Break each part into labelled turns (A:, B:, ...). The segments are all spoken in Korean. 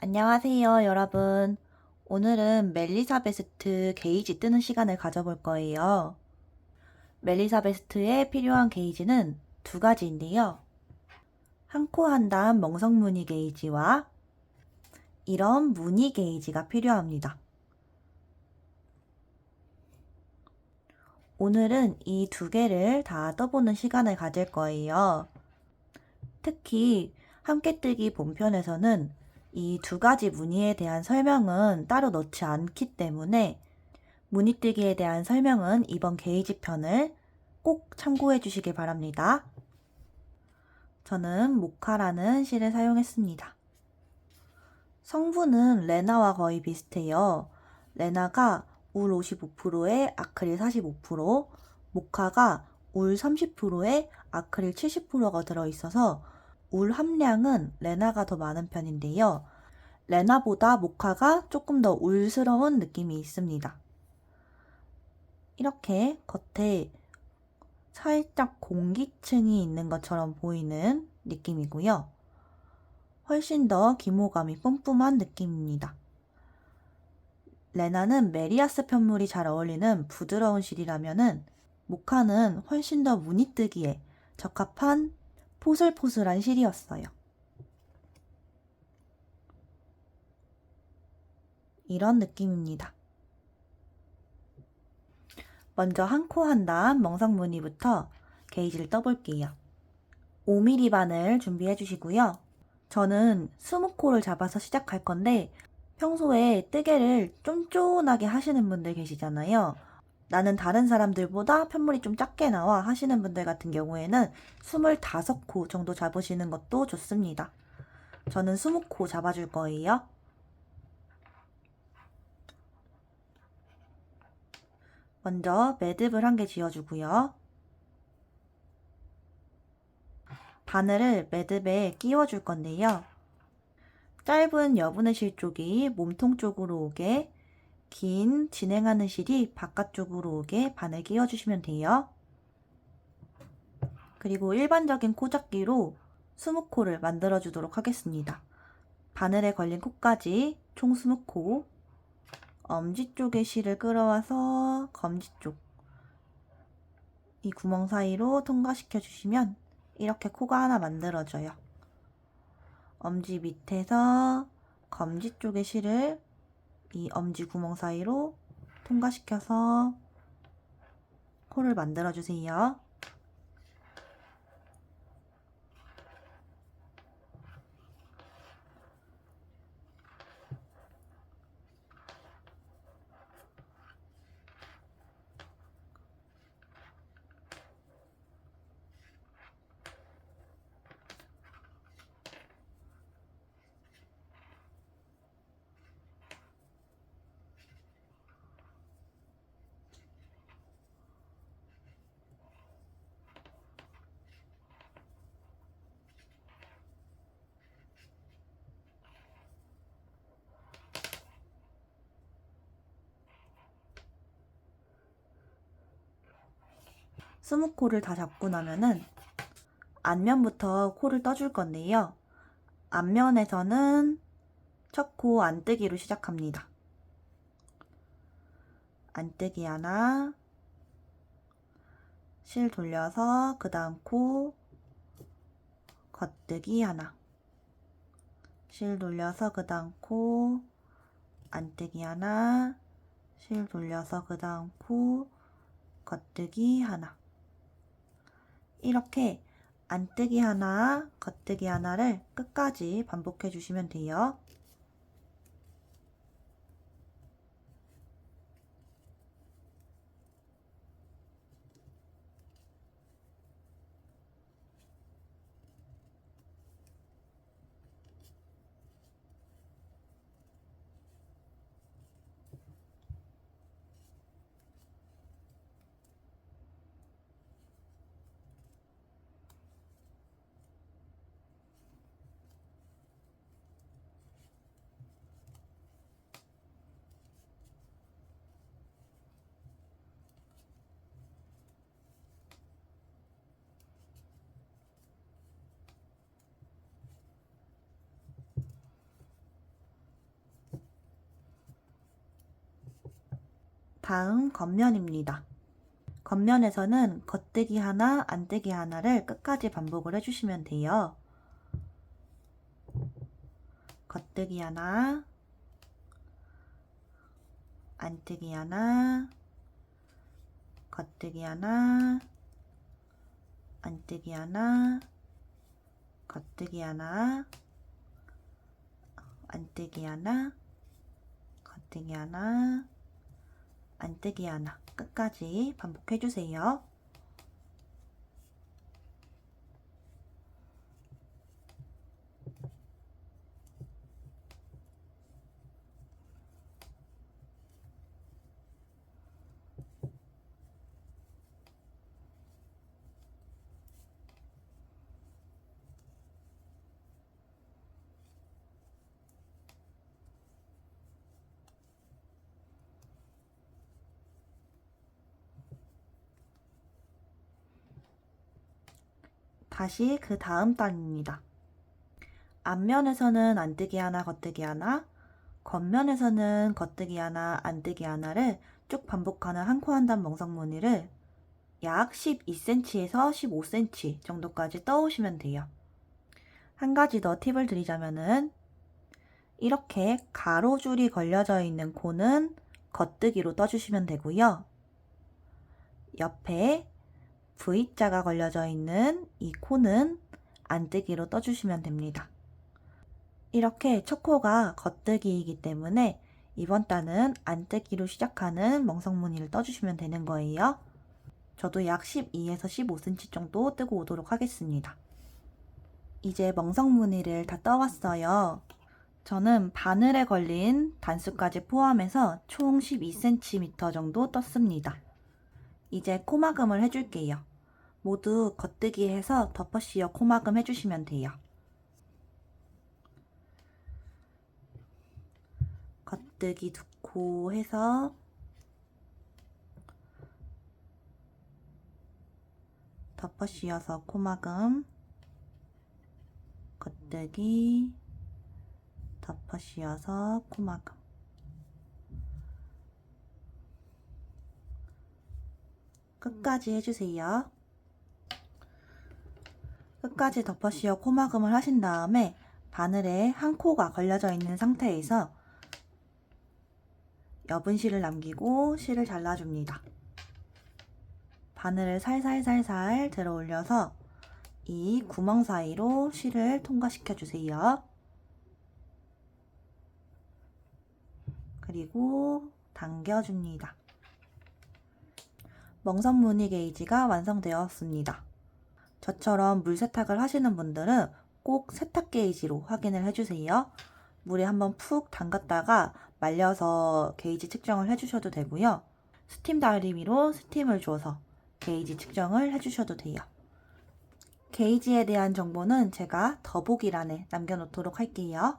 A: 안녕하세요, 여러분. 오늘은 멜리사베스트 게이지 뜨는 시간을 가져볼 거예요. 멜리사베스트에 필요한 게이지는 두 가지인데요. 한 코 한 단 멍석 무늬 게이지와 이런 무늬 게이지가 필요합니다. 오늘은 이 두 개를 다 떠보는 시간을 가질 거예요. 특히 함께뜨기 본편에서는 이 두 가지 무늬에 대한 설명은 따로 넣지 않기 때문에 무늬뜨기에 대한 설명은 이번 게이지 편을 꼭 참고해 주시길 바랍니다. 저는 모카라는 실을 사용했습니다. 성분은 레나와 거의 비슷해요. 레나가 울 55%에 아크릴 45%, 모카가 울 30%에 아크릴 70%가 들어있어서 울 함량은 레나가 더 많은 편인데요. 레나보다 모카가 조금 더 울스러운 느낌이 있습니다. 이렇게 겉에 살짝 공기층이 있는 것처럼 보이는 느낌이고요. 훨씬 더 기모감이 뿜뿜한 느낌입니다. 레나는 메리아스 편물이 잘 어울리는 부드러운 실이라면은 모카는 훨씬 더 무늬뜨기에 적합한 포슬포슬한 실이었어요. 이런 느낌입니다. 먼저 한 코 한 단 멍석 무늬부터 게이지를 떠볼게요. 5mm 바늘 준비해 주시고요. 저는 20코를 잡아서 시작할 건데 평소에 뜨개를 쫀쫀하게 하시는 분들 계시잖아요. 나는 다른 사람들보다 편물이 좀 작게 나와 하시는 분들 같은 경우에는 25코 정도 잡으시는 것도 좋습니다. 저는 20코 잡아줄 거예요. 먼저 매듭을 한 개 지어주고요. 바늘을 매듭에 끼워줄 건데요. 짧은 여분의 실 쪽이 몸통 쪽으로 오게, 긴 진행하는 실이 바깥쪽으로 오게 바늘 끼워주시면 돼요. 그리고 일반적인 코잡기로 20코를 만들어 주도록 하겠습니다. 바늘에 걸린 코까지 총 20코, 엄지 쪽의 실을 끌어와서 검지 쪽 이 구멍 사이로 통과시켜 주시면 이렇게 코가 하나 만들어져요. 엄지 밑에서 검지 쪽의 실을 이 엄지 구멍 사이로 통과시켜서 코를 만들어 주세요. 스무 코를 다 잡고 나면은 앞면부터 코를 떠줄 건데요. 앞면에서는 첫 코 안뜨기로 시작합니다. 안뜨기 하나, 실 돌려서 그 다음 코 겉뜨기 하나, 실 돌려서 그 다음 코 안뜨기 하나, 실 돌려서 그 다음 코 겉뜨기 하나. 이렇게 안뜨기 하나, 겉뜨기 하나를 끝까지 반복해 주시면 돼요. 다음 겉면입니다. 겉면에서는 겉뜨기 하나, 안뜨기 하나를 끝까지 반복을 해주시면 돼요. 겉뜨기 하나, 안뜨기 하나, 겉뜨기 하나, 안뜨기 하나, 겉뜨기 하나, 안뜨기 하나, 겉뜨기 하나, 안뜨기 하나 끝까지 반복해주세요. 다시 그 다음 단입니다. 앞면에서는 안뜨기 하나, 겉뜨기 하나, 겉면에서는 겉뜨기 하나, 안뜨기 하나를 쭉 반복하는 한 코 한 단 멍석무늬를 약 12cm에서 15cm 정도까지 떠오시면 돼요. 한 가지 더 팁을 드리자면은 이렇게 가로줄이 걸려져 있는 코는 겉뜨기로 떠주시면 되고요. 옆에 V자가 걸려져 있는 이 코는 안뜨기로 떠주시면 됩니다. 이렇게 첫 코가 겉뜨기이기 때문에 이번 단은 안뜨기로 시작하는 멍석무늬를 떠주시면 되는 거예요. 저도 약 12에서 15cm 정도 뜨고 오도록 하겠습니다. 이제 멍석무늬를 다 떠왔어요. 저는 바늘에 걸린 단수까지 포함해서 총 12cm 정도 떴습니다. 이제 코막음을 해줄게요. 모두 겉뜨기 해서 덮어씌워 코막음 해주시면 돼요. 겉뜨기 2코 해서 덮어씌워서 코막음, 겉뜨기, 덮어씌워서 코막음. 끝까지 해주세요. 끝까지 덮어씌워 코막음을 하신 다음에 바늘에 한 코가 걸려져 있는 상태에서 여분 실을 남기고 실을 잘라줍니다. 바늘을 살살살살 들어 올려서 이 구멍 사이로 실을 통과시켜 주세요. 그리고 당겨줍니다. 멍석무늬 게이지가 완성되었습니다. 저처럼 물 세탁을 하시는 분들은 꼭 세탁 게이지로 확인을 해주세요. 물에 한번 푹 담갔다가 말려서 게이지 측정을 해주셔도 되고요. 스팀 다리미로 스팀을 줘서 게이지 측정을 해주셔도 돼요. 게이지에 대한 정보는 제가 더보기란에 남겨놓도록 할게요.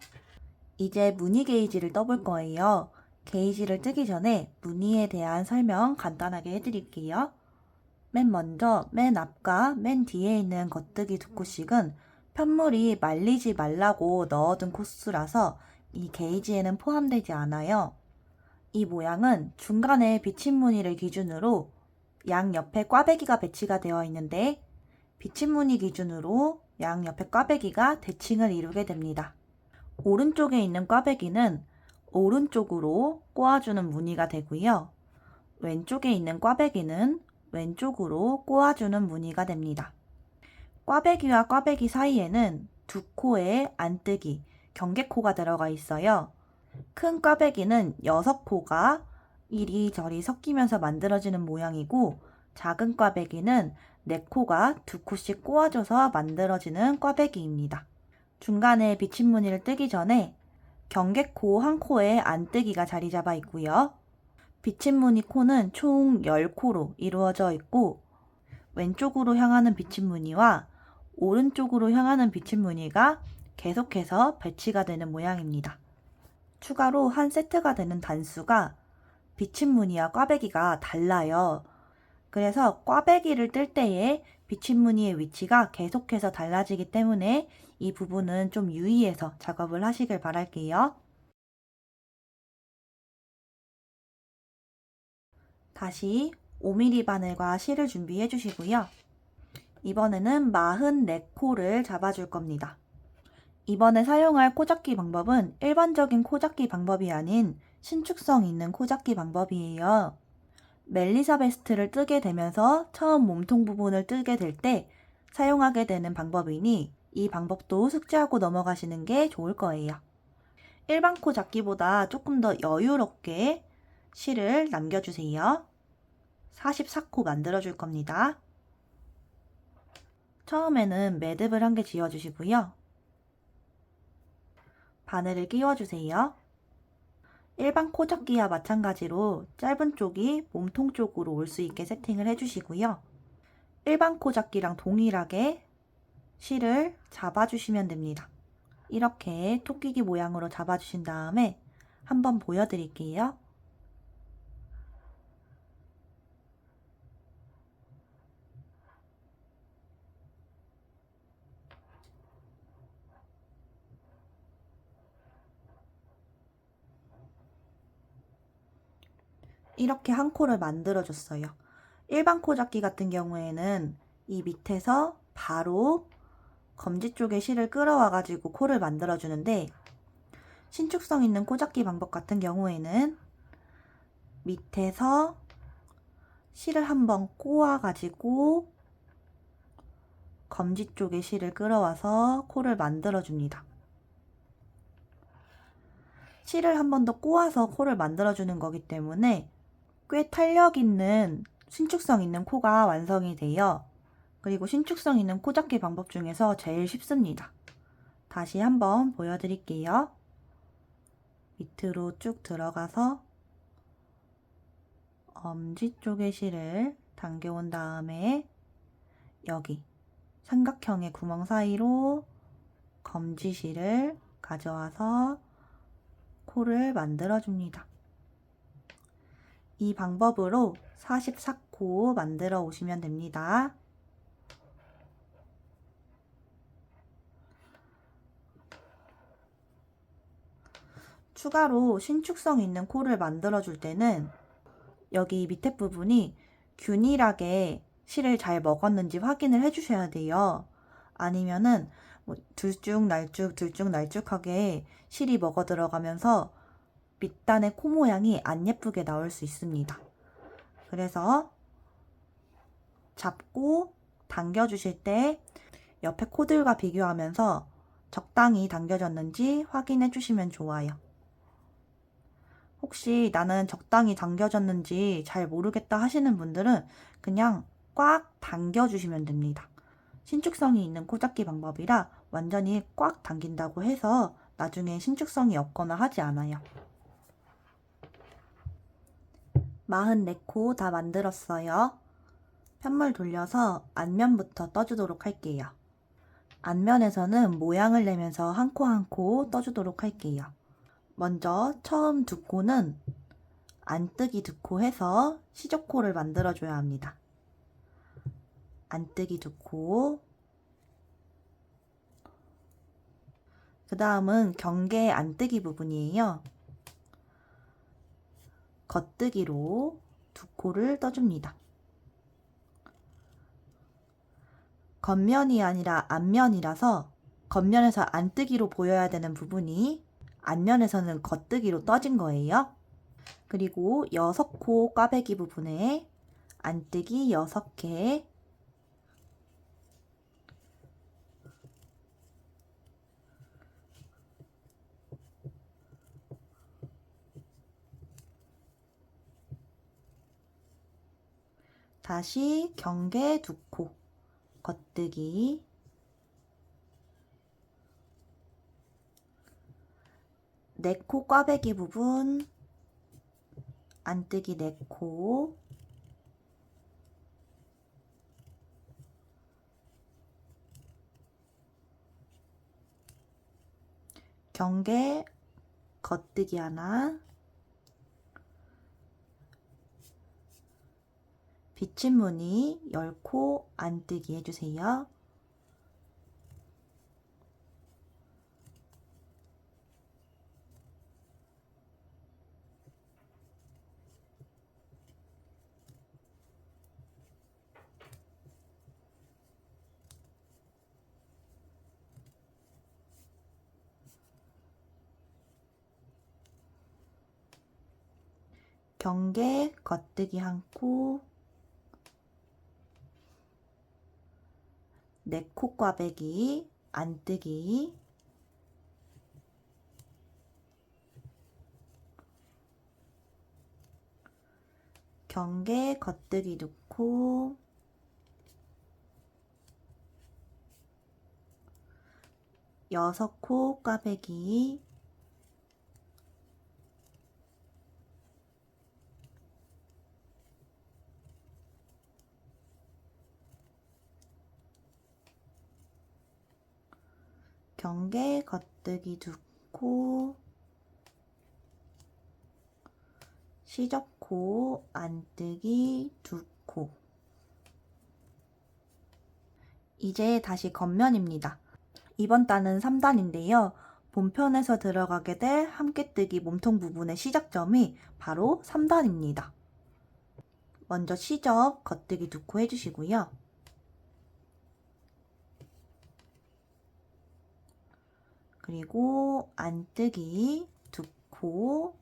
A: 이제 무늬 게이지를 떠볼 거예요. 게이지를 뜨기 전에 무늬에 대한 설명 간단하게 해드릴게요. 맨 먼저 맨 앞과 맨 뒤에 있는 겉뜨기 2코씩은 편물이 말리지 말라고 넣어둔 코스라서 이 게이지에는 포함되지 않아요. 이 모양은 중간에 비침무늬를 기준으로 양옆에 꽈배기가 배치가 되어 있는데 비침무늬 기준으로 양옆에 꽈배기가 대칭을 이루게 됩니다. 오른쪽에 있는 꽈배기는 오른쪽으로 꼬아주는 무늬가 되고요. 왼쪽에 있는 꽈배기는 왼쪽으로 꼬아주는 무늬가 됩니다. 꽈배기와 꽈배기 사이에는 2코의 안뜨기, 경계코가 들어가 있어요. 큰 꽈배기는 6코가 이리저리 섞이면서 만들어지는 모양이고 작은 꽈배기는 4코가 2코씩 꼬아져서 만들어지는 꽈배기입니다. 중간에 비침무늬를 뜨기 전에 경계코 한 코에 안뜨기가 자리 잡아 있고요. 비침무늬 코는 총 10코로 이루어져 있고 왼쪽으로 향하는 비침무늬와 오른쪽으로 향하는 비침무늬가 계속해서 배치가 되는 모양입니다. 추가로 한 세트가 되는 단수가 비침무늬와 꽈배기가 달라요. 그래서 꽈배기를 뜰 때에 비침무늬의 위치가 계속해서 달라지기 때문에 이 부분은 좀 유의해서 작업을 하시길 바랄게요. 다시 5mm 바늘과 실을 준비해 주시고요. 이번에는 44코를 잡아줄 겁니다. 이번에 사용할 코잡기 방법은 일반적인 코잡기 방법이 아닌 신축성 있는 코잡기 방법이에요. 멜리사 베스트를 뜨게 되면서 처음 몸통 부분을 뜨게 될 때 사용하게 되는 방법이니 이 방법도 숙지하고 넘어가시는 게 좋을 거예요. 일반 코 잡기보다 조금 더 여유롭게 실을 남겨주세요. 44코 만들어줄 겁니다. 처음에는 매듭을 한 개 지어주시고요. 바늘을 끼워주세요. 일반 코 잡기와 마찬가지로 짧은 쪽이 몸통 쪽으로 올 수 있게 세팅을 해주시고요. 일반 코 잡기랑 동일하게 실을 잡아주시면 됩니다. 이렇게 토끼기 모양으로 잡아주신 다음에 한번 보여드릴게요. 이렇게 한 코를 만들어줬어요. 일반 코 잡기 같은 경우에는 이 밑에서 바로 검지 쪽에 실을 끌어와가지고 코를 만들어주는데 신축성 있는 코 잡기 방법 같은 경우에는 밑에서 실을 한번 꼬아가지고 검지 쪽에 실을 끌어와서 코를 만들어줍니다. 실을 한 번 더 꼬아서 코를 만들어주는 거기 때문에 꽤 탄력 있는 신축성 있는 코가 완성이 돼요. 그리고 신축성 있는 코 잡기 방법 중에서 제일 쉽습니다. 다시 한번 보여드릴게요. 밑으로 쭉 들어가서 엄지 쪽에 실을 당겨온 다음에 여기 삼각형의 구멍 사이로 검지실을 가져와서 코를 만들어줍니다. 이 방법으로 44코 만들어 오시면 됩니다. 추가로 신축성 있는 코를 만들어 줄 때는 여기 밑에 부분이 균일하게 실을 잘 먹었는지 확인을 해주셔야 돼요. 아니면은 들쭉날쭉하게 실이 먹어 들어가면서 밑단의 코 모양이 안 예쁘게 나올 수 있습니다. 그래서 잡고 당겨주실 때 옆에 코들과 비교하면서 적당히 당겨졌는지 확인해 주시면 좋아요. 혹시 나는 적당히 당겨졌는지 잘 모르겠다 하시는 분들은 그냥 꽉 당겨주시면 됩니다. 신축성이 있는 코 잡기 방법이라 완전히 꽉 당긴다고 해서 나중에 신축성이 없거나 하지 않아요. 44코 다 만들었어요. 편물 돌려서 앞면부터 떠주도록 할게요. 앞면에서는 모양을 내면서 한 코 한 코 떠주도록 할게요. 먼저 처음 두 코는 안뜨기 두 코 해서 시접코를 만들어줘야 합니다. 안뜨기 두 코. 그 다음은 경계 안뜨기 부분이에요. 겉뜨기로 두 코를 떠줍니다. 겉면이 아니라 앞면이라서 겉면에서 안뜨기로 보여야 되는 부분이 앞면에서는 겉뜨기로 떠진 거예요. 그리고 6코 꽈배기 부분에 안뜨기 6개, 다시 경계 2코, 겉뜨기, 네 코 꽈배기 부분, 안뜨기 4코, 경계 겉뜨기 하나, 비침무늬 10코 안뜨기 해주세요. 경계 겉뜨기 한 코, 네 코 꽈배기, 안뜨기, 경계 겉뜨기 두 코, 여섯 코 꽈배기, 경계 겉뜨기 두 코, 시접코 안뜨기 두 코. 이제 다시 겉면입니다. 이번 단은 3단인데요. 본편에서 들어가게 될 함께뜨기 몸통 부분의 시작점이 바로 3단입니다. 먼저 시접 겉뜨기 두 코 해주시고요. 그리고 안뜨기 두 코,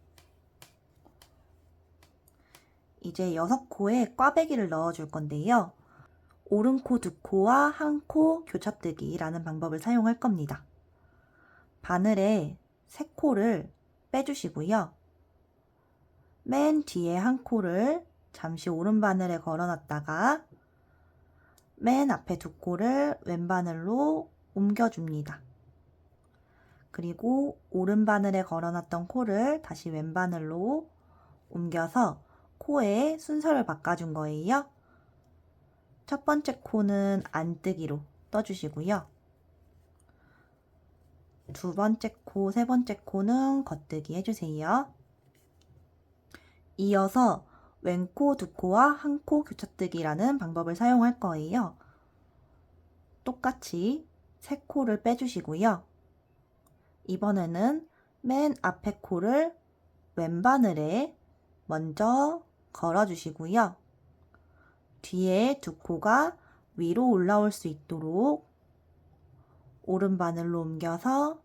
A: 이제 6코에 꽈배기를 넣어줄 건데요. 오른코 두 코와 한 코 교차뜨기라는 방법을 사용할 겁니다. 바늘에 3코를 빼주시고요. 맨 뒤에 한 코를 잠시 오른바늘에 걸어놨다가 맨 앞에 두 코를 왼바늘로 옮겨줍니다. 그리고 오른바늘에 걸어놨던 코를 다시 왼바늘로 옮겨서 코의 순서를 바꿔준 거예요. 첫 번째 코는 안뜨기로 떠주시고요. 두 번째 코, 세 번째 코는 겉뜨기 해주세요. 이어서 왼코 두 코와 한 코 교차뜨기라는 방법을 사용할 거예요. 똑같이 3코를 빼주시고요. 이번에는 맨 앞에 코를 왼바늘에 먼저 걸어주시고요. 뒤에 두 코가 위로 올라올 수 있도록 오른바늘로 옮겨서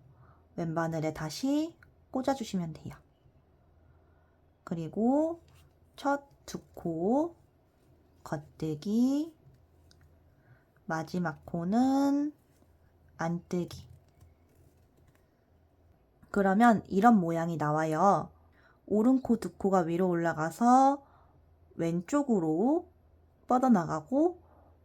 A: 왼바늘에 다시 꽂아주시면 돼요. 그리고 첫 두 코 겉뜨기, 마지막 코는 안뜨기. 그러면 이런 모양이 나와요. 오른코 두 코가 위로 올라가서 왼쪽으로 뻗어나가고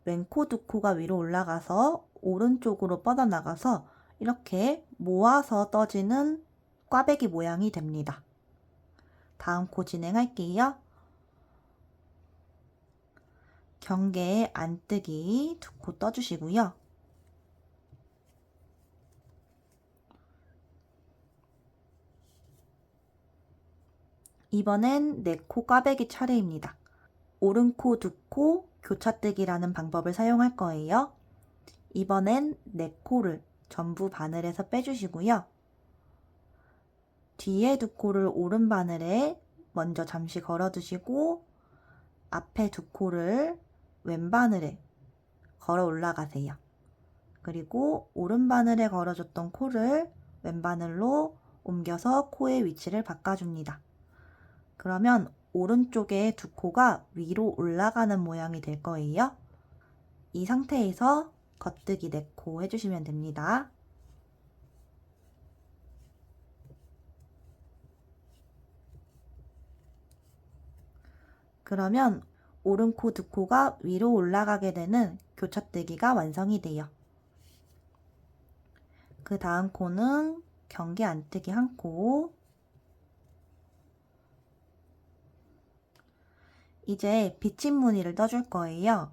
A: 왼코 두 코가 위로 올라가서 오른쪽으로 뻗어나가서 이렇게 모아서 떠지는 꽈배기 모양이 됩니다. 다음 코 진행할게요. 경계에 안뜨기 두 코 떠주시고요. 이번엔 4코 꽈배기 차례입니다. 오른코 두 코 교차뜨기라는 방법을 사용할 거예요. 이번엔 4코를 전부 바늘에서 빼주시고요. 뒤에 두 코를 오른 바늘에 먼저 잠시 걸어두시고 앞에 두 코를 왼 바늘에 걸어 올라가세요. 그리고 오른 바늘에 걸어줬던 코를 왼 바늘로 옮겨서 코의 위치를 바꿔줍니다. 그러면 오른쪽에 두 코가 위로 올라가는 모양이 될 거예요. 이 상태에서 겉뜨기 4코 해주시면 됩니다. 그러면 오른코 두 코가 위로 올라가게 되는 교차뜨기가 완성이 돼요. 그 다음 코는 경계 안뜨기 한 코, 이제 비침무늬를 떠줄 거예요.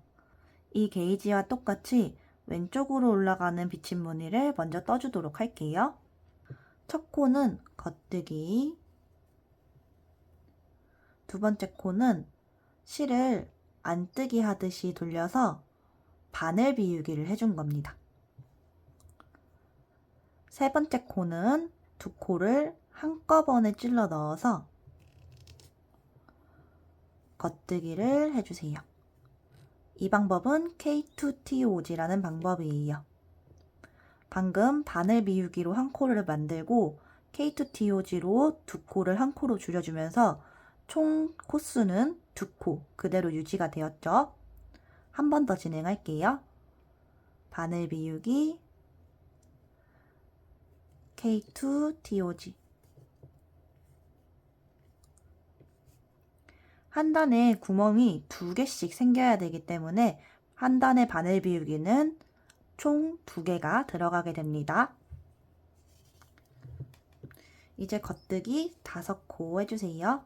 A: 이 게이지와 똑같이 왼쪽으로 올라가는 비침무늬를 먼저 떠주도록 할게요. 첫 코는 겉뜨기, 두 번째 코는 실을 안뜨기 하듯이 돌려서 바늘 비우기를 해준 겁니다. 세 번째 코는 두 코를 한꺼번에 찔러 넣어서 겉뜨기를 해주세요. 이 방법은 K2TOG라는 방법이에요. 방금 바늘 비우기로 한 코를 만들고 K2TOG로 두 코를 한 코로 줄여주면서 총 코수는 2코 그대로 유지가 되었죠. 한 번 더 진행할게요. 바늘 비우기 K2 TOG. 한 단에 구멍이 2개씩 생겨야 되기 때문에 한 단의 바늘 비우기는 총 2개가 들어가게 됩니다. 이제 겉뜨기 5코 해주세요.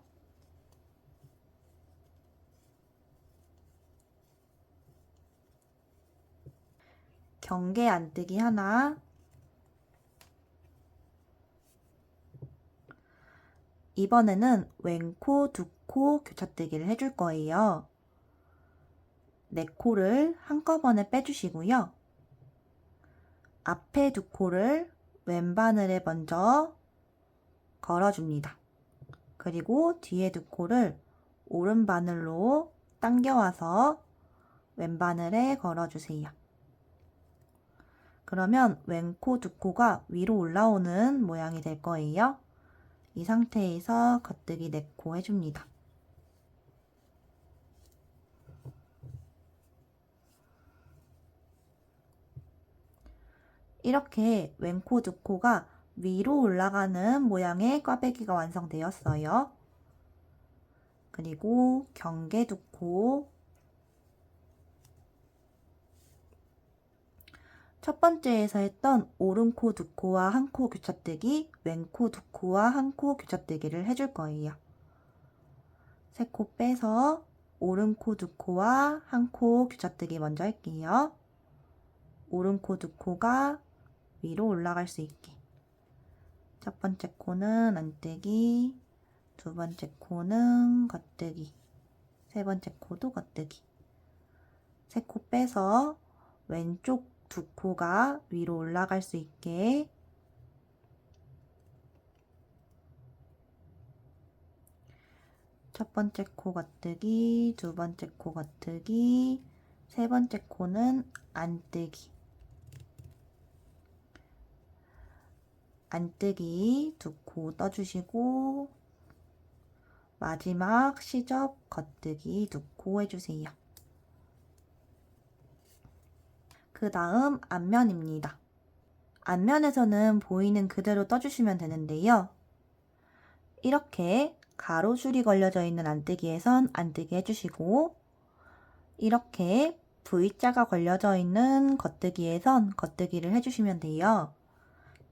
A: 경계 안뜨기 하나, 이번에는 왼코, 2코 교차뜨기를 해줄 거예요. 4코를 한꺼번에 빼주시고요. 앞에 2코를 왼바늘에 먼저 걸어줍니다. 그리고 뒤에 2코를 오른바늘로 당겨와서 왼바늘에 걸어주세요. 그러면 왼코, 2코가 위로 올라오는 모양이 될 거예요. 이 상태에서 겉뜨기 4코 해줍니다. 이렇게 왼코, 2코가 위로 올라가는 모양의 꽈배기가 완성되었어요. 그리고 경계 2코, 첫 번째에서 했던 오른코 2코와 1코 교차뜨기, 왼코 2코와 1코 교차뜨기를 해줄 거예요. 3코 빼서 오른코 2코와 1코 교차뜨기 먼저 할게요. 오른코 2코가 위로 올라갈 수 있게. 첫 번째 코는 안뜨기, 두 번째 코는 겉뜨기, 세 번째 코도 겉뜨기. 3코 빼서 왼쪽 2코가 위로 올라갈 수 있게 첫 번째 코 겉뜨기, 두 번째 코 겉뜨기, 세 번째 코는 안뜨기. 안뜨기 2코 떠주시고 마지막 시접 겉뜨기 2코 해주세요. 그 다음 앞면입니다. 앞면에서는 보이는 그대로 떠주시면 되는데요. 이렇게 가로줄이 걸려져 있는 안뜨기에선 안뜨기 해주시고 이렇게 V자가 걸려져 있는 겉뜨기에선 겉뜨기를 해주시면 돼요.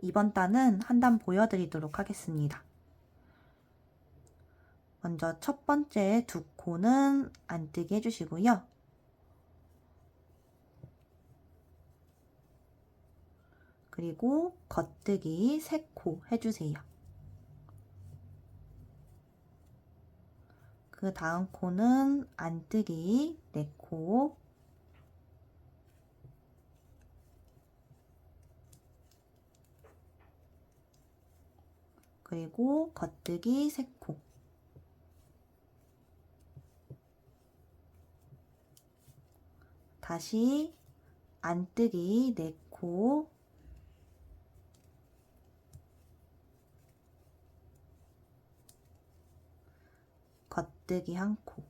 A: 이번 단은 한 단 보여드리도록 하겠습니다. 먼저 첫 번째 2코는 안뜨기 해주시고요. 그리고 겉뜨기 3코 해주세요. 그 다음 코는 안뜨기 4코, 그리고 겉뜨기 3코. 다시 안뜨기 4코, 겉뜨기 1코,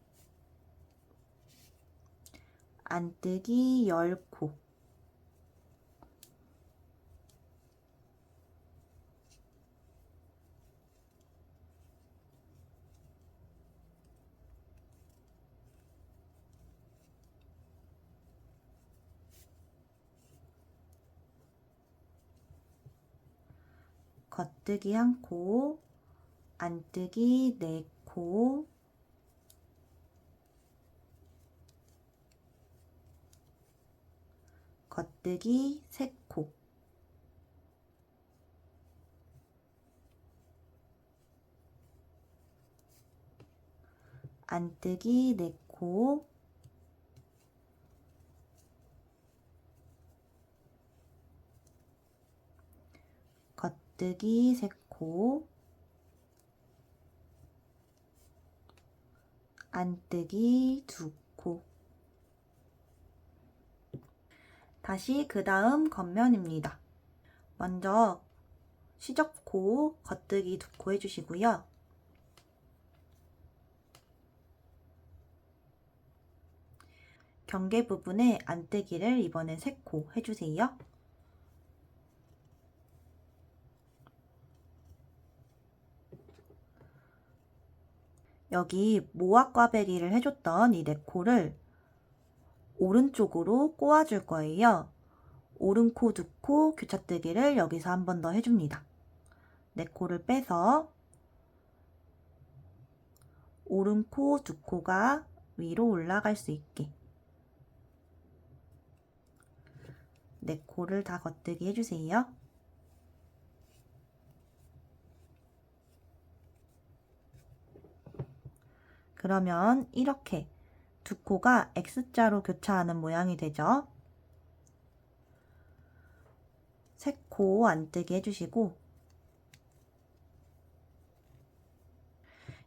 A: 안뜨기 10코, 겉뜨기 1코, 안뜨기 4코, 겉뜨기 3코, 안뜨기 4코, 겉뜨기 3코, 안뜨기 2코. 다시 그 다음 겉면입니다. 먼저 시접코 겉뜨기 2코 해주시고요. 경계 부분에 안뜨기를 이번엔 3코 해주세요. 여기 모아 꽈배기를 해줬던 이 4코를 오른쪽으로 꼬아줄 거예요. 오른코 2코 교차뜨기를 여기서 한 번 더 해줍니다. 4코를 빼서 오른코 2코가 위로 올라갈 수 있게 4코를 다 겉뜨기 해주세요. 그러면 이렇게 2코가 X자로 교차하는 모양이 되죠. 3코 안뜨기 해주시고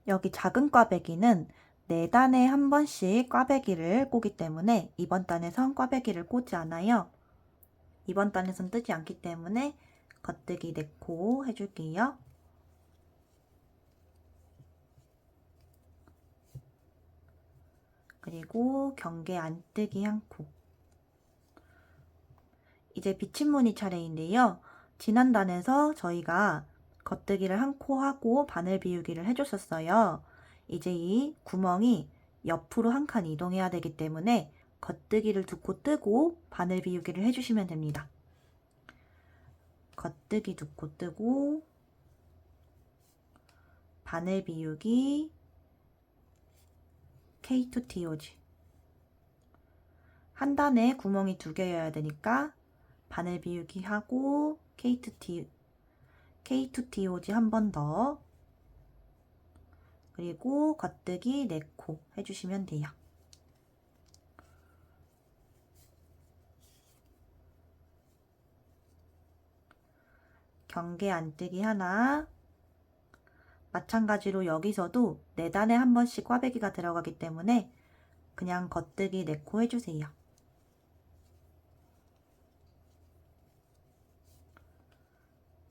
A: 여기 작은 꽈배기는 4단에 한 번씩 꽈배기를 꼬기 때문에 이번 단에선 꽈배기를 꼬지 않아요. 이번 단에선 뜨지 않기 때문에 겉뜨기 4코 해줄게요. 그리고 경계 안뜨기 1코. 이제 비침무늬 차례인데요. 지난 단에서 저희가 겉뜨기를 1코 하고 바늘 비우기를 해줬었어요. 이제 이 구멍이 옆으로 한 칸 이동해야 되기 때문에 겉뜨기를 2코 뜨고 바늘 비우기를 해주시면 됩니다. 겉뜨기 2코 뜨고 바늘 비우기 K2TOG. 한 단에 구멍이 2개여야 되니까 바늘 비우기 하고 K2TOG 한 번 더, 그리고 겉뜨기 4코 해주시면 돼요. 경계 안뜨기 하나. 마찬가지로 여기서도 4단에 한 번씩 꽈배기가 들어가기 때문에 그냥 겉뜨기 4코 해주세요.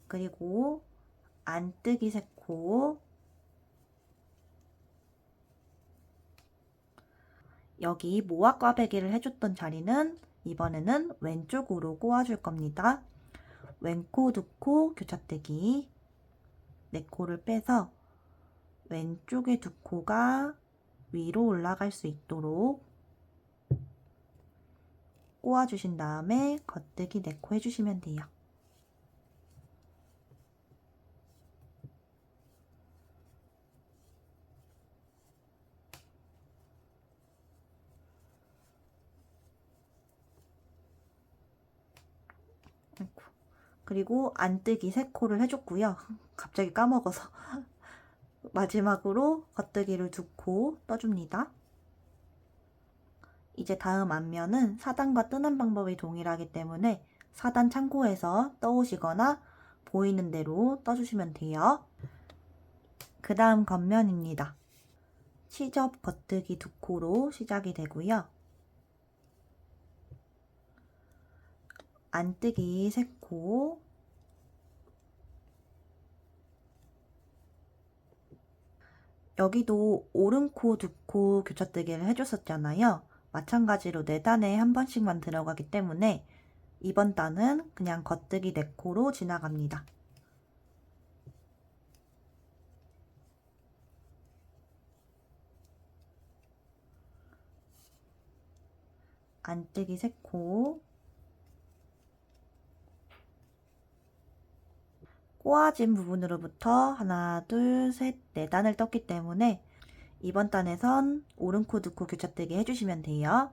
A: 그리고 안뜨기 3코. 여기 모아 꽈배기를 해줬던 자리는 이번에는 왼쪽으로 꼬아줄 겁니다. 왼코 2코 교차뜨기 4코를 빼서 왼쪽에 2코가 위로 올라갈 수 있도록 꼬아주신 다음에 겉뜨기 4코 해주시면 돼요. 그리고 안뜨기 3코를 해줬고요. 갑자기 까먹어서 마지막으로 겉뜨기를 2코 떠줍니다. 이제 다음 앞면은 4단과 뜨는 방법이 동일하기 때문에 4단 참고해서 떠오시거나 보이는 대로 떠주시면 돼요. 그 다음 겉면입니다. 시접 겉뜨기 2코로 시작이 되고요. 안뜨기 3코, 여기도 오른코 2코 교차뜨기를 해줬었잖아요. 마찬가지로 4단에 한 번씩만 들어가기 때문에 이번 단은 그냥 겉뜨기 4코로 지나갑니다. 안뜨기 3코, 꼬아진 부분으로부터 하나, 둘, 셋, 4단을 떴기 때문에 이번 단에선 오른코 2코 교차뜨기 해주시면 돼요.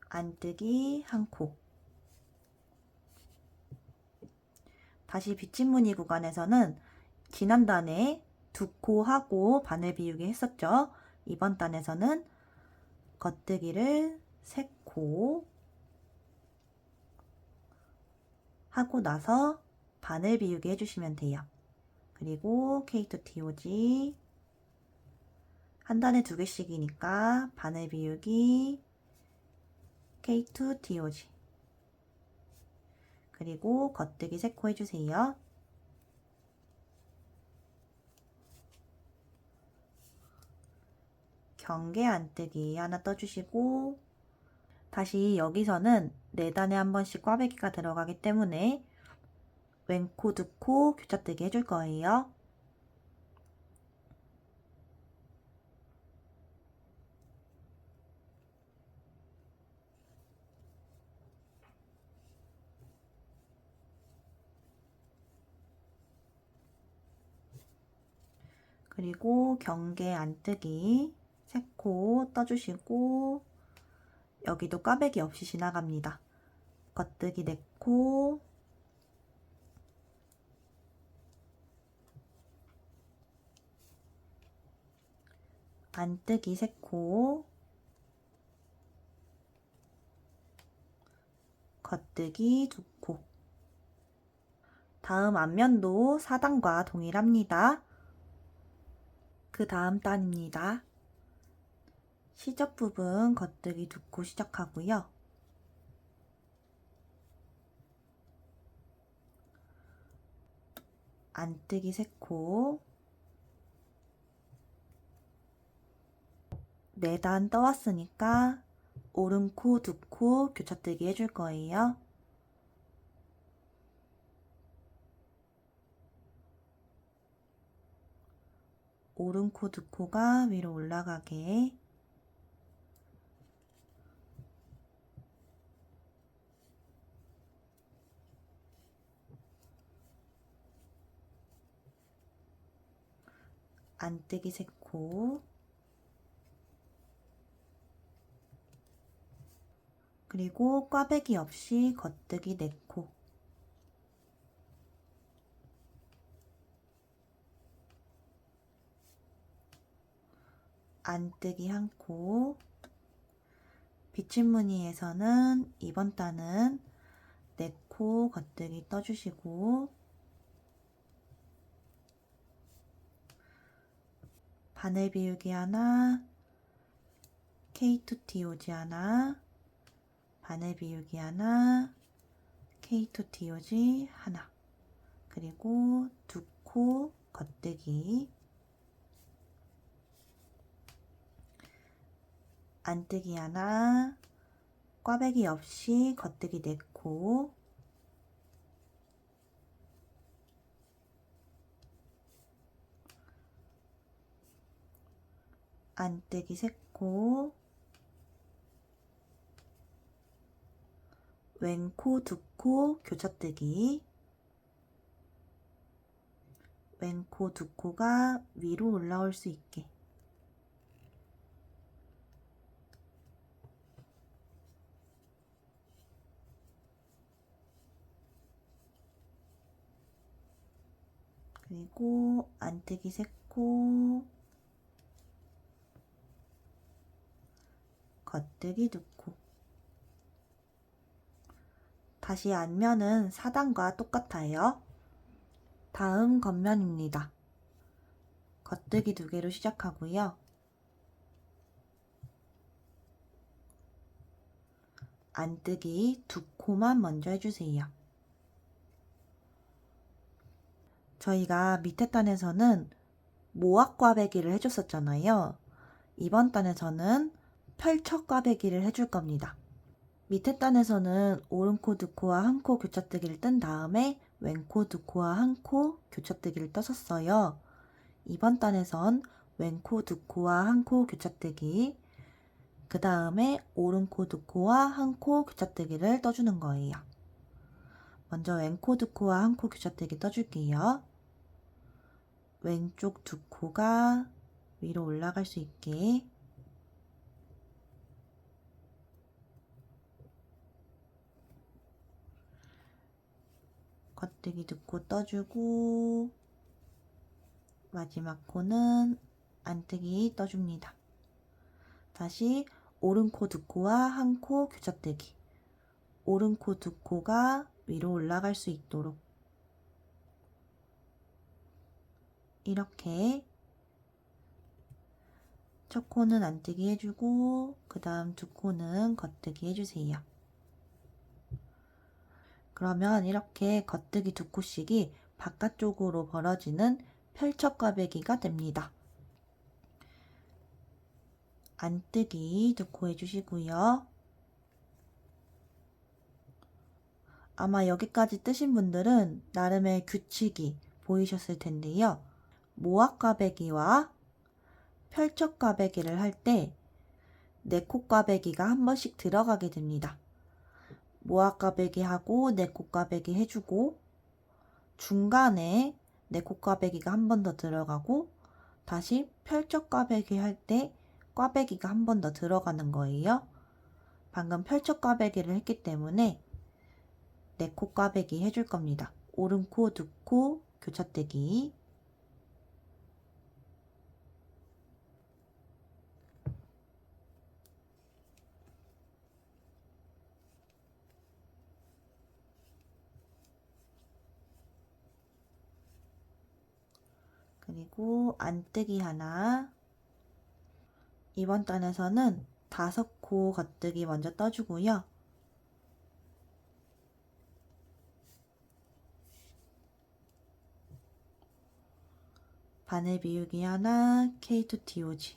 A: 안뜨기 1코. 다시 비침무늬 구간에서는 지난 단에 2코 하고 바늘 비우기 했었죠. 이번 단에서는 겉뜨기를 3코 하고 나서 바늘 비우기 해주시면 돼요. 그리고 K2TOG 한 단에 2개씩이니까 바늘 비우기 K2 TOG. 그리고 겉뜨기 3코 해주세요. 경계 안뜨기 하나 떠주시고, 다시 여기서는 4단에 한 번씩 꽈배기가 들어가기 때문에 왼코, 두코 교차뜨기 해줄 거예요. 그리고 경계 안뜨기 3코 떠주시고, 여기도 꽈배기 없이 지나갑니다. 겉뜨기 4코, 안뜨기 3코, 겉뜨기 2코. 다음 앞면도 4단과 동일합니다. 그 다음 단입니다. 시접 부분 겉뜨기 2코 시작하고요. 안뜨기 3코, 4단 떠왔으니까 오른코 2코 교차뜨기 해줄 거예요. 오른코 2코가 위로 올라가게, 안뜨기 3코, 그리고 꽈배기 없이 겉뜨기 4코, 안뜨기 1코. 비침무늬에서는 이번 단은 4코 겉뜨기 떠주시고, 바늘 비우기 하나, K2 TOG 하나, 바늘 비우기 하나, K2 TOG 하나, 그리고 2코 겉뜨기, 안뜨기 하나, 꽈배기 없이 겉뜨기 4코, 안뜨기 3코, 왼코 2코 교차뜨기, 왼코 2코가 위로 올라올 수 있게, 그리고 안뜨기 3코, 겉뜨기 2코. 다시 앞면은 4단과 똑같아요. 다음 겉면입니다. 겉뜨기 2개로 시작하고요. 안뜨기 2코만 먼저 해주세요. 저희가 밑에 단에서는 모악 꽈배기를 해줬었잖아요. 이번 단에서는 펼쳐 꽈배기를 해줄 겁니다. 밑에 단에서는 오른코 2코와 1코 교차뜨기를 뜬 다음에 왼코 2코와 1코 교차뜨기를 떴었어요. 이번 단에선 왼코 2코와 1코 교차뜨기, 그 다음에 오른코 2코와 1코 교차뜨기를 떠주는 거예요. 먼저 왼코 2코와 1코 교차뜨기 떠줄게요. 왼쪽 2코가 위로 올라갈 수 있게, 겉뜨기 2코 떠주고, 마지막 코는 안뜨기 떠줍니다. 다시 오른코 2코와 1코 교차뜨기, 오른코 2코가 위로 올라갈 수 있도록 이렇게 첫 코는 안뜨기 해주고 그 다음 두 코는 겉뜨기 해주세요. 그러면 이렇게 겉뜨기 두 코씩이 바깥쪽으로 벌어지는 펼쳐 꽈배기가 됩니다. 안뜨기 두 코 해주시고요. 아마 여기까지 뜨신 분들은 나름의 규칙이 보이셨을 텐데요. 모아 꽈배기와 펼쳐 꽈배기를 할 때 네 코 꽈배기가 한 번씩 들어가게 됩니다. 모아 꽈배기 하고 네 코 꽈배기 해주고 중간에 네 코 꽈배기가 한 번 더 들어가고 다시 펼쳐 꽈배기 할 때 꽈배기가 한 번 더 들어가는 거예요. 방금 펼쳐 꽈배기를 했기 때문에 네 코 꽈배기 해줄 겁니다. 오른 코 두 코 교차뜨기. 그리고 안뜨기 하나. 이번 단에서는 5코 겉뜨기 먼저 떠주고요. 바늘 비우기 하나, K2TOG.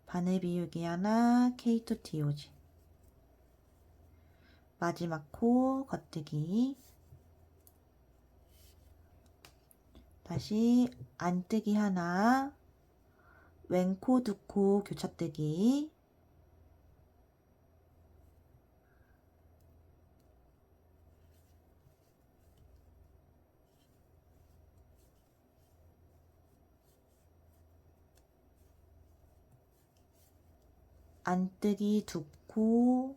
A: 바늘 비우기 하나, K2TOG. 마지막 코 겉뜨기. 다시 안뜨기 하나, 왼코 두 코 교차뜨기. 안뜨기 두 코,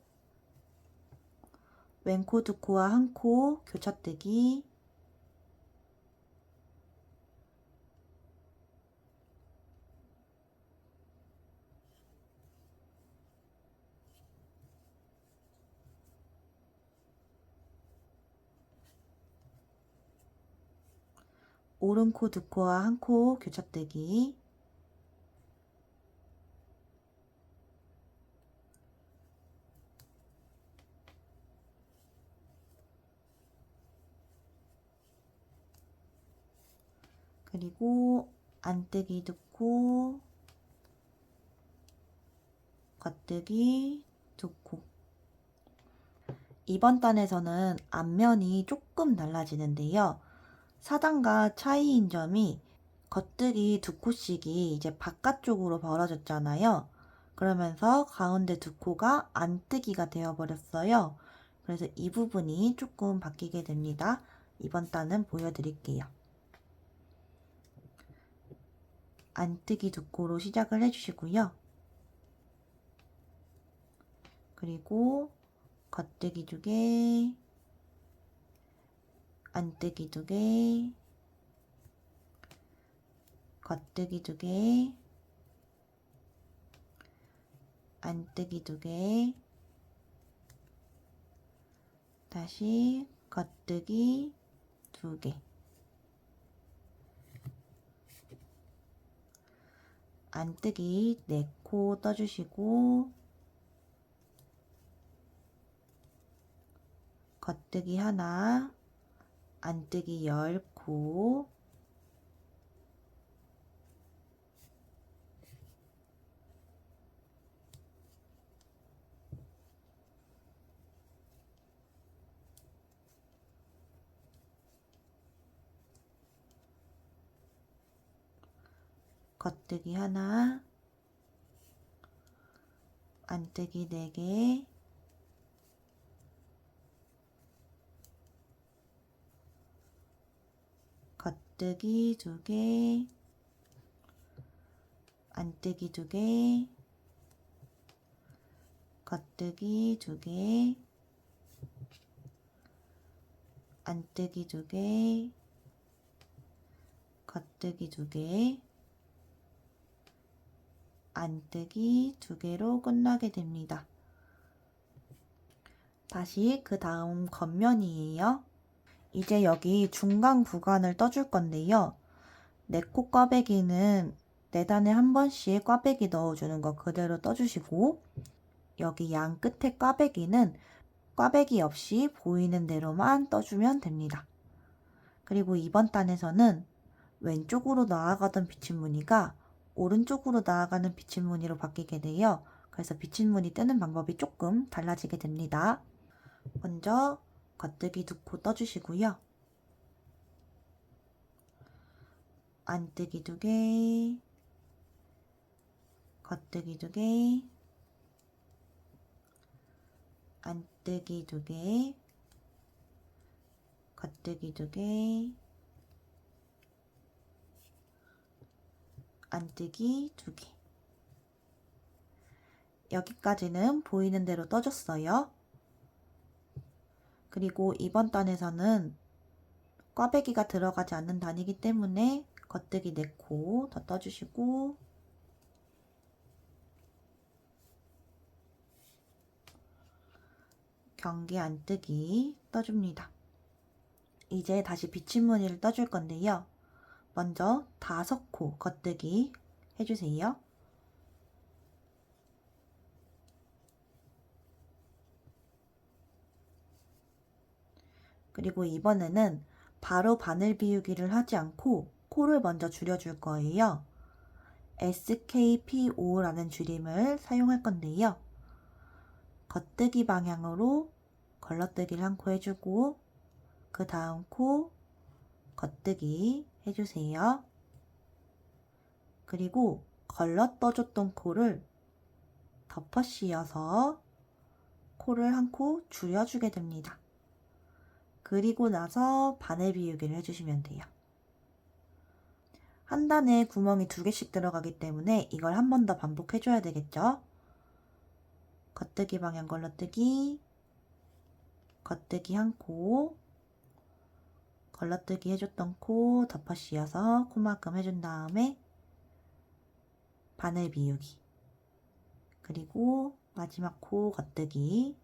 A: 왼코 두 코와 한 코 교차뜨기. 오른 코 두 코와 한 코 교차뜨기. 그리고 안뜨기 두 코, 겉뜨기 두 코. 이번 단에서는 앞면이 조금 달라지는데요. 사단과 차이인 점이 겉뜨기 두 코씩이 이제 바깥쪽으로 벌어졌잖아요. 그러면서 가운데 두 코가 안뜨기가 되어버렸어요. 그래서 이 부분이 조금 바뀌게 됩니다. 이번 단은 보여드릴게요. 안뜨기 두 코로 시작을 해주시고요. 그리고 겉뜨기 두 개, 안뜨기 두 개, 겉뜨기 두 개, 안뜨기 두 개, 다시 겉뜨기 두 개, 안뜨기 4코 떠주시고 겉뜨기 하나, 안뜨기 10코, 겉뜨기 하나, 안뜨기 4개, 겉뜨기 2개, 안뜨기 2개, 겉뜨기 2개, 안뜨기 2개, 겉뜨기 2개, 안뜨기 2개로 끝나게 됩니다. 다시 그 다음 겉면이에요. 이제 여기 중간 구간을 떠줄 건데요. 4코 꽈배기는 4단에 한 번씩 꽈배기 넣어주는 거 그대로 떠주시고, 여기 양 끝에 꽈배기는 꽈배기 없이 보이는 대로만 떠주면 됩니다. 그리고 이번 단에서는 왼쪽으로 나아가던 비침무늬가 오른쪽으로 나아가는 비침무늬로 바뀌게 돼요. 그래서 비침무늬 뜨는 방법이 조금 달라지게 됩니다. 먼저 겉뜨기 2코 떠주시고요. 안뜨기 2개, 겉뜨기 2개, 안뜨기 2개, 겉뜨기 2개, 안뜨기 2개. 여기까지는 보이는 대로 떠줬어요. 그리고 이번 단에서는 꽈배기가 들어가지 않는 단이기 때문에 겉뜨기 4코 더 떠주시고, 경계 안뜨기 떠줍니다. 이제 다시 비침무늬를 떠줄 건데요. 먼저 5코 겉뜨기 해주세요. 그리고 이번에는 바로 바늘 비우기를 하지 않고 코를 먼저 줄여줄 거예요. SKPO라는 줄임을 사용할 건데요. 겉뜨기 방향으로 걸러뜨기를 한 코 해주고, 그 다음 코 겉뜨기 해주세요. 그리고 걸러 떠줬던 코를 덮어 씌워서 코를 한 코 줄여주게 됩니다. 그리고 나서 바늘 비우기를 해주시면 돼요. 한 단에 구멍이 2개씩 들어가기 때문에 이걸 한 번 더 반복해줘야 되겠죠? 겉뜨기 방향 걸러뜨기, 겉뜨기 한 코, 걸러뜨기 해줬던 코 덮어 씌워서 코만큼 해준 다음에 바늘 비우기, 그리고 마지막 코 겉뜨기.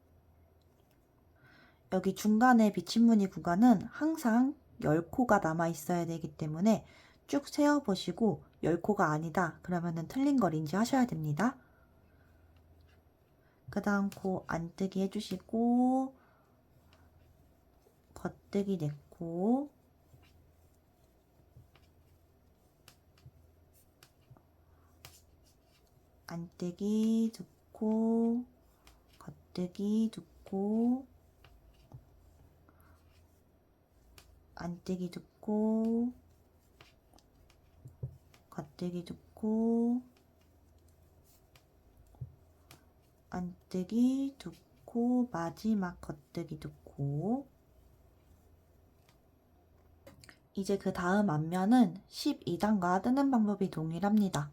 A: 여기 중간에 비침무늬 구간은 항상 10코가 남아 있어야 되기 때문에 쭉 세어보시고 10코가 아니다 그러면은 틀린 걸 인지하셔야 됩니다. 그 다음 코 안뜨기 해주시고, 겉뜨기 4코, 안뜨기 2코, 겉뜨기 2코, 안뜨기 2코, 겉뜨기 2코, 안뜨기 2코, 마지막 겉뜨기 2코. 이제 그 다음 앞면은 12단과 뜨는 방법이 동일합니다.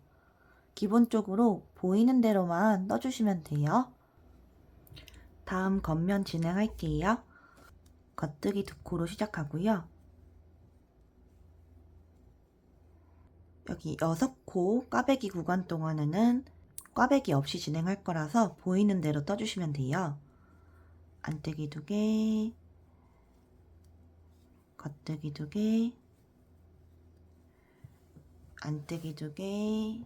A: 기본적으로 보이는 대로만 떠주시면 돼요. 다음 겉면 진행할게요. 겉뜨기 2코로 시작하고요. 여기 6코 꽈배기 구간 동안에는 꽈배기 없이 진행할 거라서 보이는 대로 떠주시면 돼요. 안뜨기 2개, 겉뜨기 2개, 안뜨기 2개,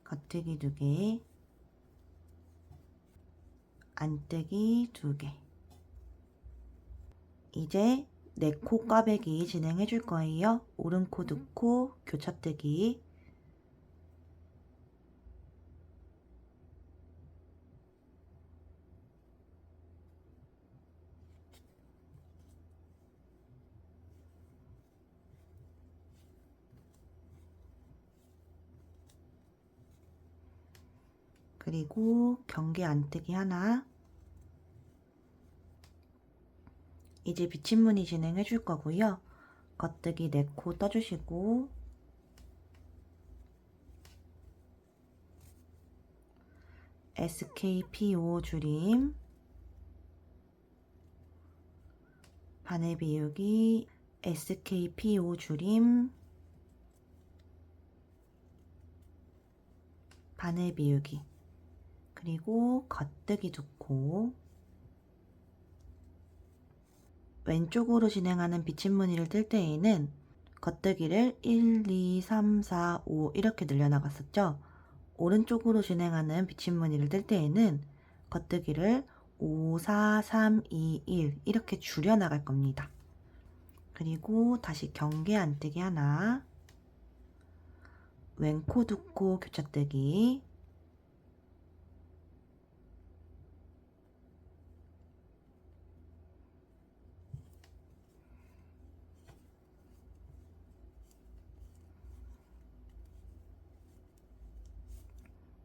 A: 겉뜨기 2개, 안뜨기 2개. 이제 4코 꽈배기 진행해 줄 거예요. 오른코 2코 교차뜨기, 그리고 경계 안뜨기 하나. 이제 비침무늬 진행해 줄 거고요. 겉뜨기 4코 떠주시고, SKPO 줄임, 바늘 비우기, SKPO 줄임, 바늘 비우기, 그리고 겉뜨기 2코. 왼쪽으로 진행하는 비침무늬를 뜰 때에는 겉뜨기를 1, 2, 3, 4, 5 이렇게 늘려나갔었죠. 오른쪽으로 진행하는 비침무늬를 뜰 때에는 겉뜨기를 5, 4, 3, 2, 1 이렇게 줄여나갈 겁니다. 그리고 다시 경계 안뜨기 하나, 왼코 두 코 교차뜨기,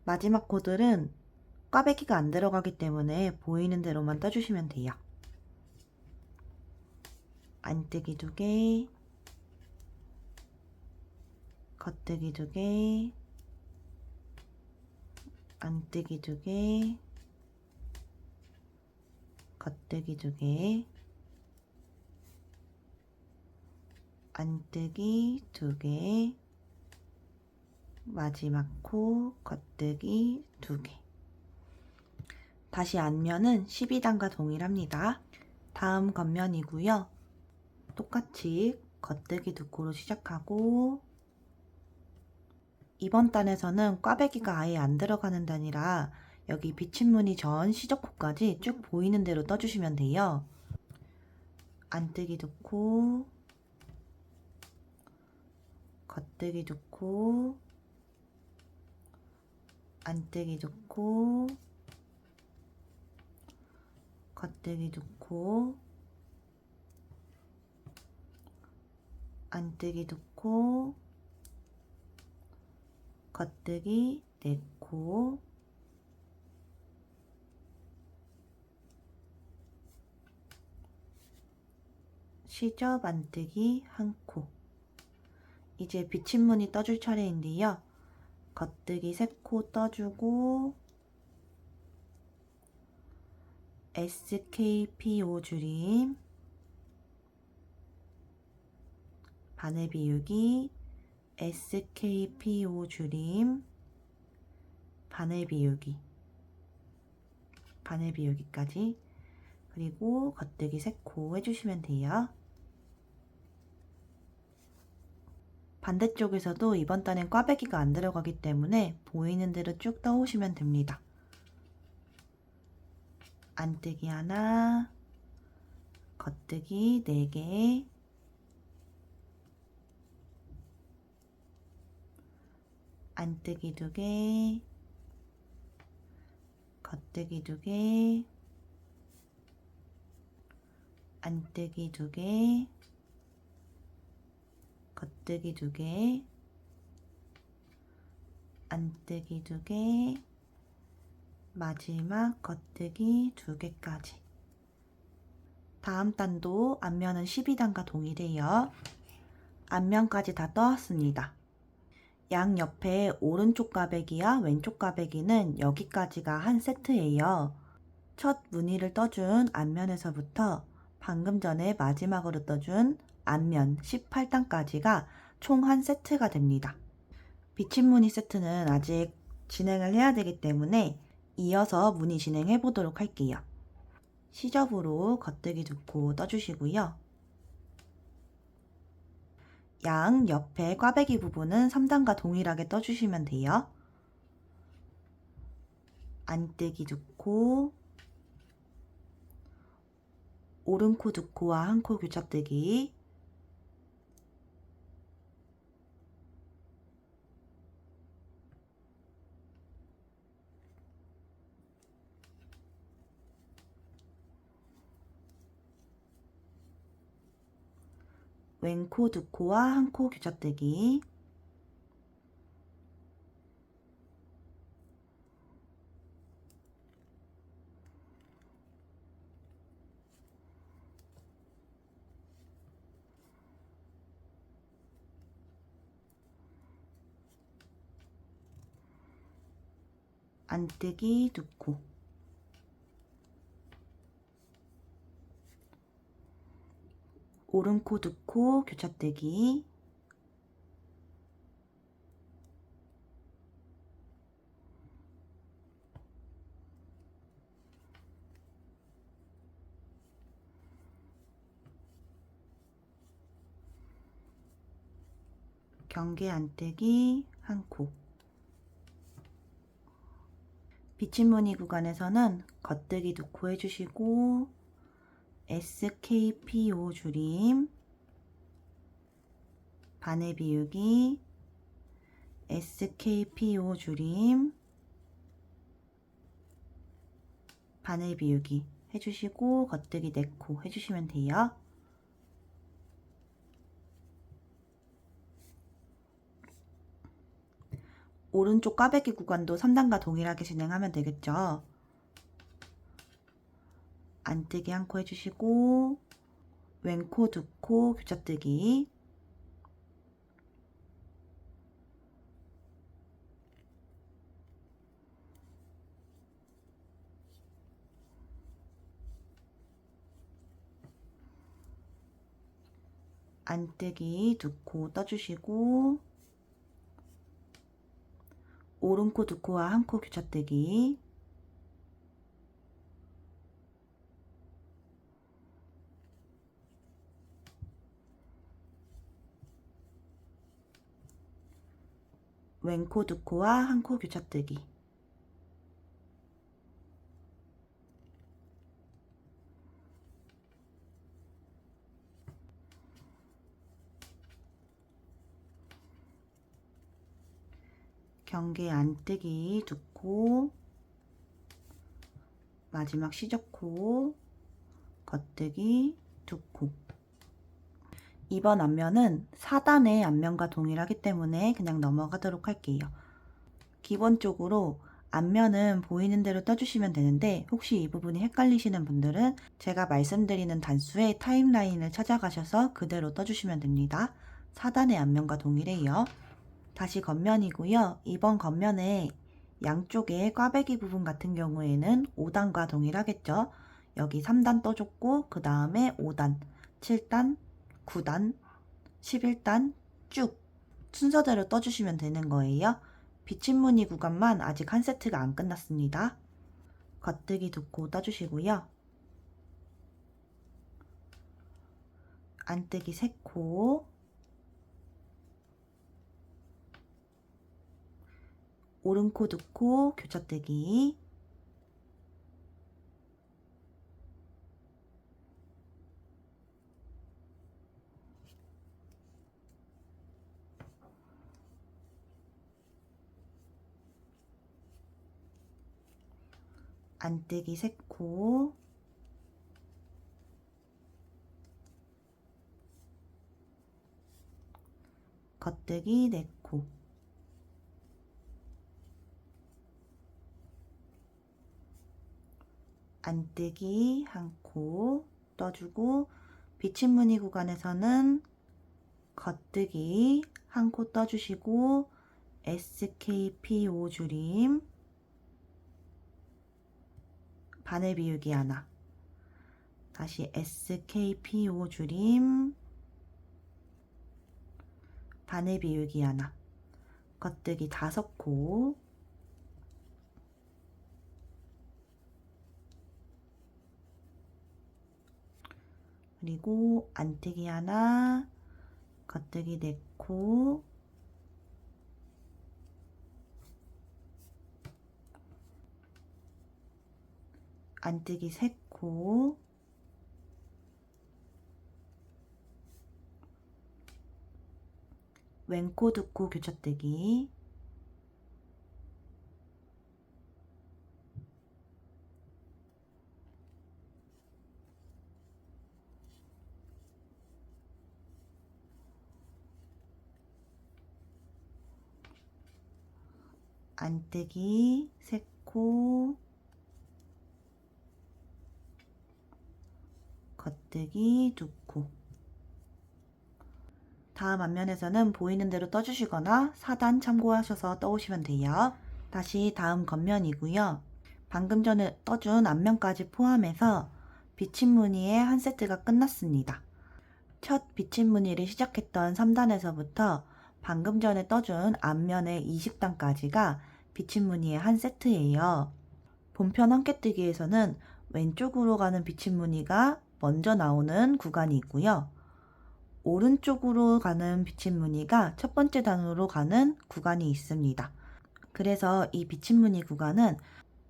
A: 마지막 코들은 꽈배기가 안 들어가기 때문에 보이는 대로만 떠주시면 돼요. 안뜨기 2개, 겉뜨기 2개, 안뜨기 2개, 겉뜨기 2개, 안뜨기 2개, 마지막 코 겉뜨기 2개. 다시 앞면은 12단과 동일합니다. 다음 겉면이고요. 똑같이 겉뜨기 2코로 시작하고, 이번 단에서는 꽈배기가 아예 안 들어가는 단이라 여기 비침무늬 전 시접코까지 쭉 보이는 대로 떠주시면 돼요. 안뜨기 2코, 겉뜨기 2코, 안뜨기 2코, 겉뜨기 2코, 안뜨기 2코, 겉뜨기 4코, 시접 안뜨기 1코. 이제 비침무늬 떠줄 차례인데요. 겉뜨기 3코 떠주고 SKP5 줄임, 바늘 비우기, SKP5 줄임, 바늘 비우기, 바늘 비우기까지. 그리고 겉뜨기 3코 해주시면 돼요. 반대쪽에서도 이번 단엔 꽈배기가 안 들어가기 때문에 보이는 대로 쭉 떠오시면 됩니다. 안뜨기 하나, 겉뜨기 4개, 안뜨기 2개, 겉뜨기 2개, 안뜨기 2개, 겉뜨기 2개, 안뜨기 2개, 마지막 겉뜨기 2개까지. 다음 단도 앞면은 12단과 동일해요. 앞면까지 다 떠왔습니다. 양 옆에 오른쪽 꽈배기와 왼쪽 꽈배기는 여기까지가 한 세트예요. 첫 무늬를 떠준 앞면에서부터 방금 전에 마지막으로 떠준 앞면 18단까지가 총 한 세트가 됩니다. 비침무늬 세트는 아직 진행을 해야 되기 때문에 이어서 무늬 진행해 보도록 할게요. 시접으로 겉뜨기 2코 떠주시고요. 양 옆에 꽈배기 부분은 3단과 동일하게 떠주시면 돼요. 안뜨기 2코, 오른코 2코와 1코 교차뜨기, 왼코 2코와 1코 교차뜨기, 안뜨기 2코, 오른코 2코 교차뜨기, 경계 안뜨기 한 코. 비침무늬 구간에서는 겉뜨기 2코 해주시고 SKP5 줄임, 바늘 비우기, SKP5 줄임, 바늘 비우기 해주시고 겉뜨기 4코 해주시면 돼요. 오른쪽 꽈배기 구간도 3단과 동일하게 진행하면 되겠죠. 안뜨기 한 코 해주시고 왼코 2코 교차뜨기, 안뜨기 2코 떠주시고 오른코 2코와 1코 교차뜨기, 왼코 2코와 1코 교차뜨기, 경계 안뜨기 2코, 마지막 시접코, 겉뜨기 2코. 이번 앞면은 4단의 앞면과 동일하기 때문에 그냥 넘어가도록 할게요. 기본적으로 앞면은 보이는 대로 떠주시면 되는데 혹시 이 부분이 헷갈리시는 분들은 제가 말씀드리는 단수의 타임라인을 찾아가셔서 그대로 떠주시면 됩니다. 4단의 앞면과 동일해요. 다시 겉면이고요. 이번 겉면에 양쪽에 꽈배기 부분 같은 경우에는 5단과 동일하겠죠. 여기 3단 떠줬고 그 다음에 5단, 7단, 9단, 11단 쭉 순서대로 떠주시면 되는 거예요. 비침무늬 구간만 아직 한 세트가 안 끝났습니다. 겉뜨기 2코 떠주시고요. 안뜨기 3코, 오른코 2코 교차뜨기, 안뜨기 3코, 겉뜨기 4코, 안뜨기 1코 떠주고 비침무늬 구간에서는 겉뜨기 1코 떠주시고 SKP5 줄임, 바늘 비우기 하나, 다시 SKP5 줄임, 바늘 비우기 하나, 겉뜨기 5코, 그리고 안뜨기 하나, 겉뜨기 4코, 안뜨기 3코, 왼코 2코 교차뜨기, 안뜨기 3코, 겉뜨기 2코. 다음 앞면에서는 보이는 대로 떠주시거나 4단 참고하셔서 떠오시면 돼요. 다시 다음 겉면이고요. 방금 전에 떠준 앞면까지 포함해서 비침무늬의 한 세트가 끝났습니다. 첫 비침무늬를 시작했던 3단에서부터 방금 전에 떠준 앞면의 20단까지가 비침무늬의 한 세트예요. 본편 한께뜨기에서는 왼쪽으로 가는 비침무늬가 먼저 나오는 구간이 있고요. 오른쪽으로 가는 비침무늬가 첫 번째 단으로 가는 구간이 있습니다. 그래서 이 비침무늬 구간은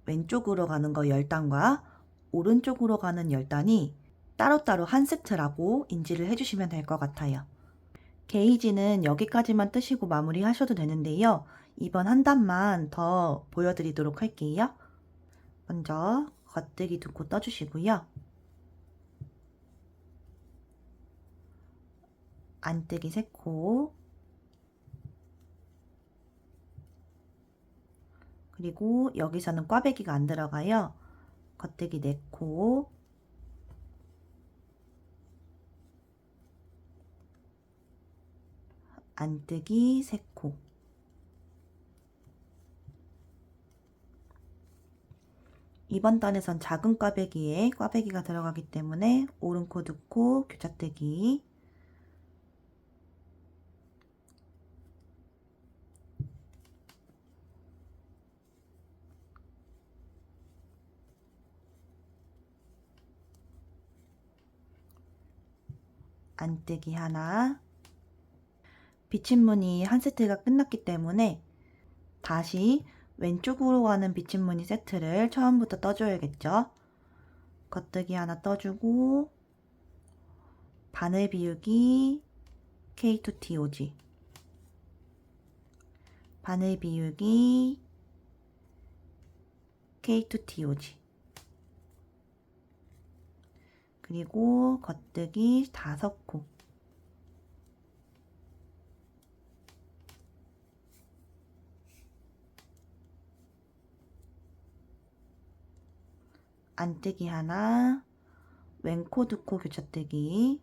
A: 왼쪽으로 가는 거 10단과 오른쪽으로 가는 10단이 따로따로 한 세트라고 인지를 해주시면 될 것 같아요. 게이지는 여기까지만 뜨시고 마무리 하셔도 되는데요. 이번 한 단만 더 보여드리도록 할게요. 먼저 겉뜨기 2코 떠주시고요. 안뜨기 3코, 그리고 여기서는 꽈배기가 안 들어가요. 겉뜨기 4코, 안뜨기 3코. 이번 단에선 작은 꽈배기에 꽈배기가 들어가기 때문에 오른코 2코 교차뜨기, 안뜨기 하나. 비침무늬 한 세트가 끝났기 때문에 다시 왼쪽으로 가는 비침무늬 세트를 처음부터 떠줘야겠죠. 겉뜨기 하나 떠주고, 바늘 비우기 K2TOG, 바늘 비우기 K2TOG, 그리고 겉뜨기 5코, 안뜨기 하나, 왼코 2코 교차뜨기,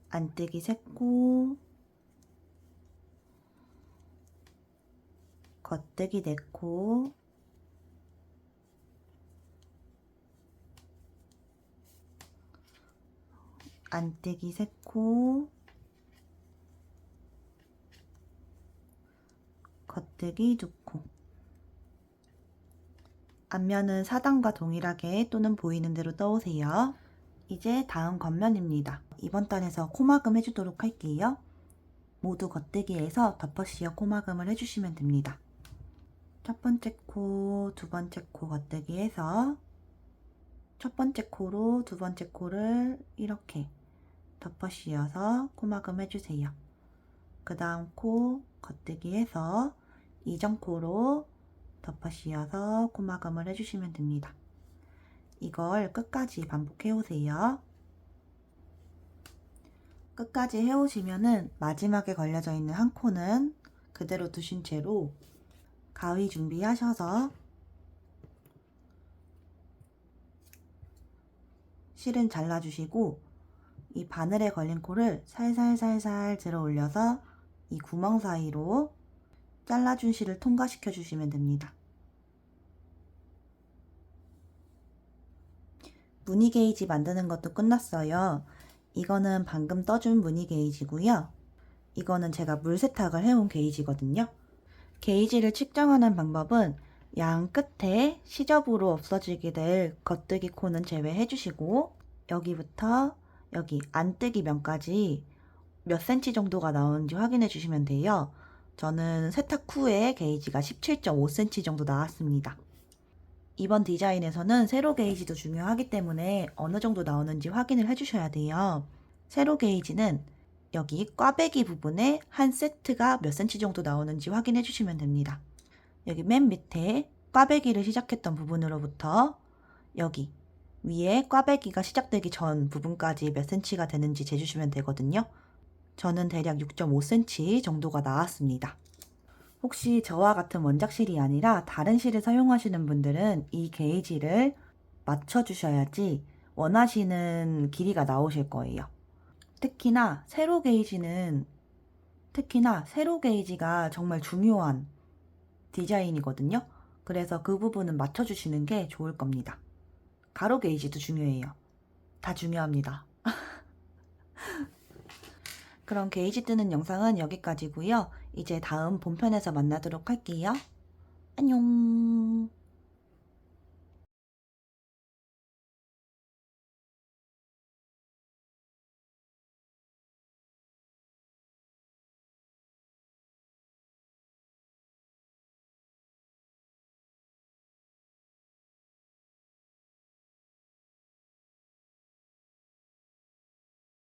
A: 안뜨기 3코, 겉뜨기 4코, 안뜨기 3코, 겉뜨기 2코. 앞면은 사단과 동일하게 또는 보이는 대로 떠오세요. 이제 다음 겉면입니다. 이번 단에서 코막음 해주도록 할게요. 모두 겉뜨기에서 덮어씌어 코막음을 해주시면 됩니다. 첫 번째 코, 두 번째 코 겉뜨기해서 첫 번째 코로 두 번째 코를 이렇게 덮어씌어서 코막음 해주세요. 그 다음 코 겉뜨기해서 이전 코로 덮어씌어서 코막음을 해주시면 됩니다. 이걸 끝까지 반복해 오세요. 끝까지 해오시면은 마지막에 걸려져 있는 한 코는 그대로 두신 채로 가위 준비하셔서 실은 잘라주시고 이 바늘에 걸린 코를 살살살살 들어 올려서 이 구멍 사이로 잘라준 실을 통과시켜 주시면 됩니다. 무늬 게이지 만드는 것도 끝났어요. 이거는 방금 떠준 무늬 게이지고요. 이거는 제가 물 세탁을 해온 게이지거든요. 게이지를 측정하는 방법은 양 끝에 시접으로 없어지게 될 겉뜨기 코는 제외해 주시고 여기부터 여기 안뜨기 면까지 몇 cm 정도가 나오는지 확인해 주시면 돼요. 저는 세탁 후에 게이지가 17.5cm 정도 나왔습니다. 이번 디자인에서는 세로 게이지도 중요하기 때문에 어느 정도 나오는지 확인을 해주셔야 돼요. 세로 게이지는 여기 꽈배기 부분에 한 세트가 몇 cm 정도 나오는지 확인해 주시면 됩니다. 여기 맨 밑에 꽈배기를 시작했던 부분으로부터 여기 위에 꽈배기가 시작되기 전 부분까지 몇 cm가 되는지 재주시면 되거든요. 저는 대략 6.5cm 정도가 나왔습니다. 혹시 저와 같은 원작실이 아니라 다른 실을 사용하시는 분들은 이 게이지를 맞춰주셔야지 원하시는 길이가 나오실 거예요. 특히나 세로 게이지가 정말 중요한 디자인이거든요. 그래서 그 부분은 맞춰주시는 게 좋을 겁니다. 가로 게이지도 중요해요. 다 중요합니다. 그럼 게이지 뜨는 영상은 여기까지고요. 이제 다음 본편에서 만나도록 할게요. 안녕.